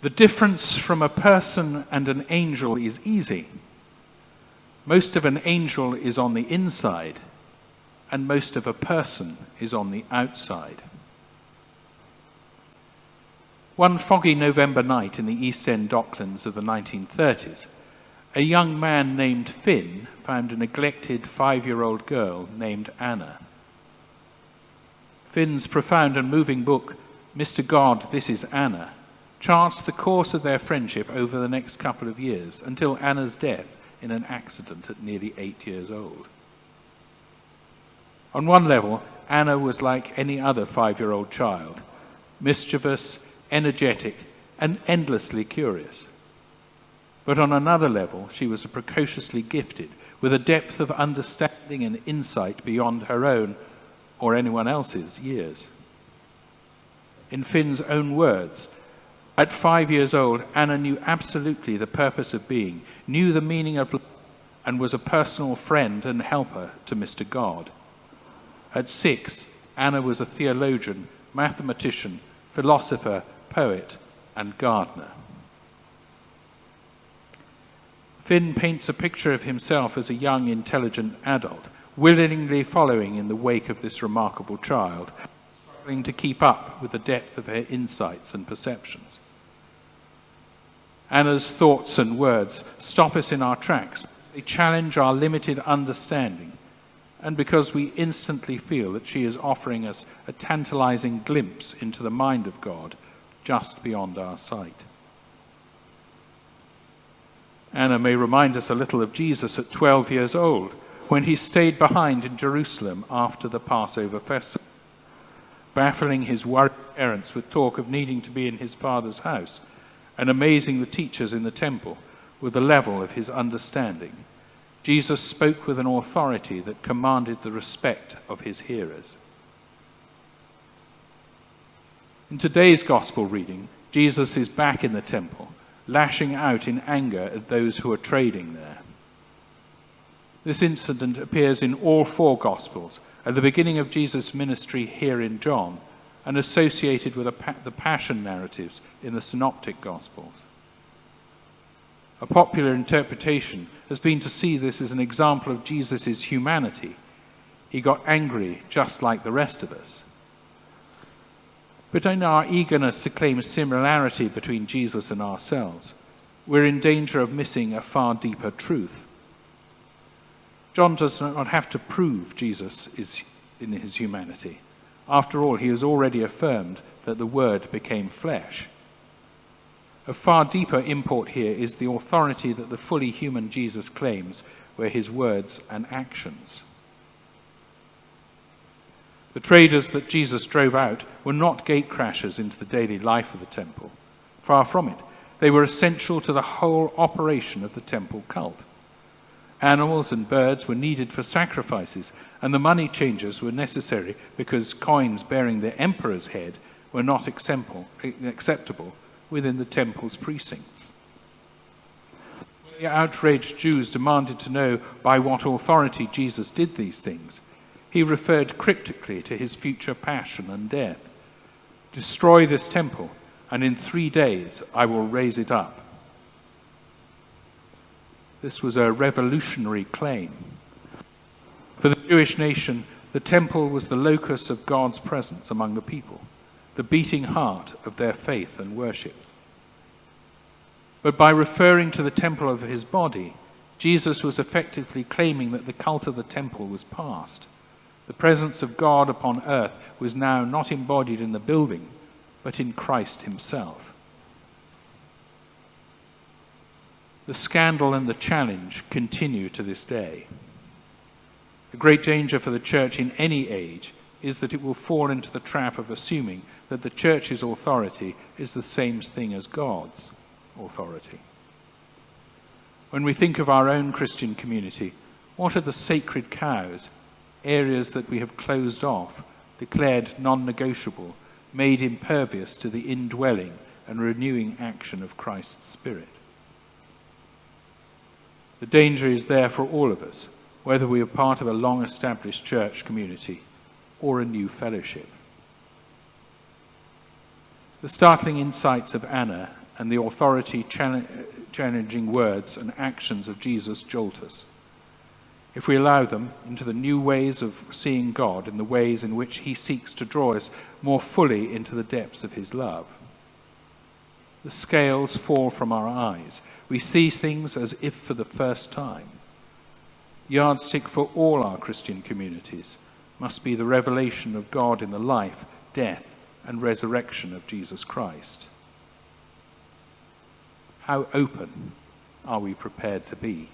The difference from a person and an angel is easy. Most of an angel is on the inside, and most of a person is on the outside. One foggy November night in the East End docklands of the 1930s, a young man named Finn found a neglected 5-year-old girl named Anna. Finn's profound and moving book, Mr. God, This is Anna, charts the course of their friendship over the next couple of years until Anna's death in an accident at nearly 8 years old. On one level, Anna was like any other 5-year-old child, mischievous, energetic, and endlessly curious. But on another level, she was precociously gifted with a depth of understanding and insight beyond her own or anyone else's years. In Finn's own words, at 5 years old, Anna knew absolutely the purpose of being, knew the meaning of life, and was a personal friend and helper to Mr. God. At 6, Anna was a theologian, mathematician, philosopher, poet, and gardener. Finn paints a picture of himself as a young, intelligent adult, willingly following in the wake of this remarkable child, struggling to keep up with the depth of her insights and perceptions. Anna's thoughts and words stop us in our tracks. They challenge our limited understanding, and because we instantly feel that she is offering us a tantalizing glimpse into the mind of God just beyond our sight. Anna may remind us a little of Jesus at 12 years old, when he stayed behind in Jerusalem after the Passover festival, baffling his worried parents with talk of needing to be in his Father's house, and amazing the teachers in the temple with the level of his understanding. Jesus spoke with an authority that commanded the respect of his hearers. In today's gospel reading, Jesus is back in the temple, lashing out in anger at those who are trading there. This incident appears in all 4 Gospels, at the beginning of Jesus' ministry here in John, and associated with the Passion narratives in the Synoptic Gospels. A popular interpretation has been to see this as an example of Jesus' humanity. He got angry just like the rest of us. But in our eagerness to claim similarity between Jesus and ourselves, we're in danger of missing a far deeper truth. John does not have to prove Jesus is in his humanity. After all, he has already affirmed that the Word became flesh. A far deeper import here is the authority that the fully human Jesus claims were his words and actions. The traders that Jesus drove out were not gatecrashers into the daily life of the temple. Far from it. They were essential to the whole operation of the temple cult. Animals and birds were needed for sacrifices, and the money changers were necessary because coins bearing the emperor's head were not acceptable within the temple's precincts. When the outraged Jews demanded to know by what authority Jesus did these things, he referred cryptically to his future passion and death. "Destroy this temple, and in 3 days I will raise it up." This was a revolutionary claim. For the Jewish nation, the temple was the locus of God's presence among the people, the beating heart of their faith and worship. But by referring to the temple of his body, Jesus was effectively claiming that the cult of the temple was past. The presence of God upon earth was now not embodied in the building, but in Christ himself. The scandal and the challenge continue to this day. The great danger for the church in any age is that it will fall into the trap of assuming that the church's authority is the same thing as God's authority. When we think of our own Christian community, what are the sacred cows, areas that we have closed off, declared non-negotiable, made impervious to the indwelling and renewing action of Christ's Spirit? The danger is there for all of us, whether we are part of a long-established church community or a new fellowship. The startling insights of Anna and the authority challenging words and actions of Jesus jolt us. If we allow them into the new ways of seeing God and the ways in which he seeks to draw us more fully into the depths of his love, the scales fall from our eyes. We see things as if for the first time. Yardstick for all our Christian communities must be the revelation of God in the life, death, and resurrection of Jesus Christ. How open are we prepared to be?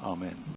Amen.